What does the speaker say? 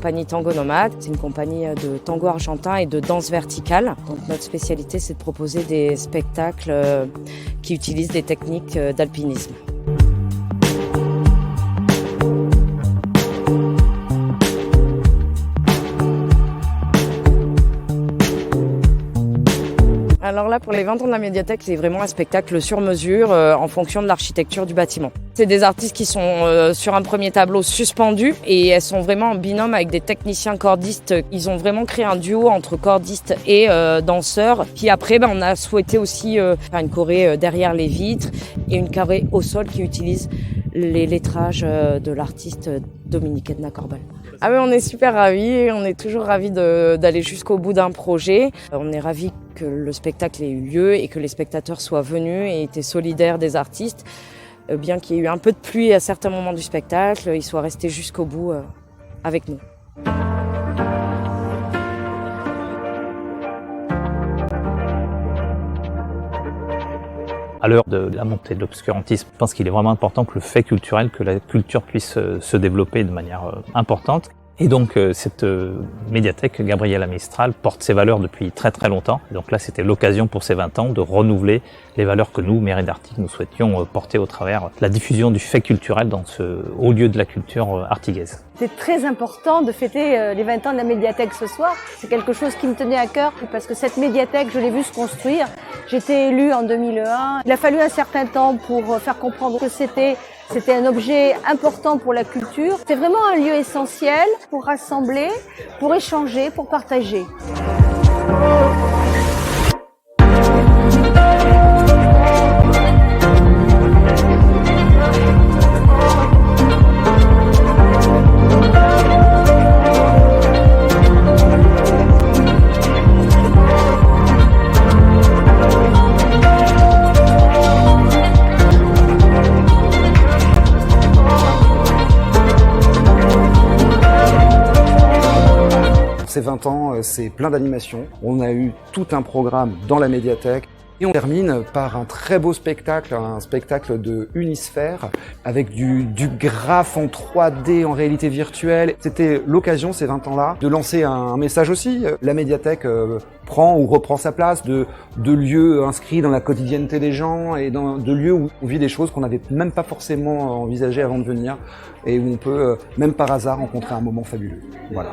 compagnie Tango Nomade. C'est une compagnie de tango argentin et de danse verticale. Donc notre spécialité, c'est de proposer des spectacles qui utilisent des techniques d'alpinisme. Alors là, pour les 20 ans de la médiathèque, c'est vraiment un spectacle sur mesure en fonction de l'architecture du bâtiment. C'est des artistes qui sont sur un premier tableau suspendus et elles sont vraiment en binôme avec des techniciens cordistes. Ils ont vraiment créé un duo entre cordistes et danseurs. Puis après, on a souhaité aussi faire une choré derrière les vitres et une choré au sol qui utilise les lettrages de l'artiste Dominique Edna Corbal. Ah oui, on est super ravis, on est toujours ravis d'aller jusqu'au bout d'un projet. On est ravis que le spectacle ait eu lieu et que les spectateurs soient venus et étaient solidaires des artistes. Bien qu'il y ait eu un peu de pluie à certains moments du spectacle, ils soient restés jusqu'au bout avec nous. À l'heure de la montée de l'obscurantisme, je pense qu'il est vraiment important que le fait culturel, que la culture puisse se développer de manière importante. Et donc cette médiathèque Gabriela Mistral porte ses valeurs depuis très très longtemps. Donc là, c'était l'occasion pour ces 20 ans de renouveler les valeurs que nous, Mairie d'Artigues, nous souhaitions porter au travers de la diffusion du fait culturel dans ce haut lieu de la culture artiguaise. C'est très important de fêter les 20 ans de la médiathèque ce soir. C'est quelque chose qui me tenait à cœur parce que cette médiathèque, je l'ai vue se construire. J'étais élue en 2001. Il a fallu un certain temps pour faire comprendre que c'était un objet important pour la culture. C'est vraiment un lieu essentiel pour rassembler, pour échanger, pour partager. Ces 20 ans, c'est plein d'animations. On a eu tout un programme dans la médiathèque. Et on termine par un très beau spectacle, un spectacle de Unisphère, avec du graphe en 3D, en réalité virtuelle. C'était l'occasion, ces 20 ans-là, de lancer un message aussi. La médiathèque prend ou reprend sa place de lieux inscrits dans la quotidienneté des gens et de lieux où on vit des choses qu'on n'avait même pas forcément envisagées avant de venir et où on peut, même par hasard, rencontrer un moment fabuleux. Voilà.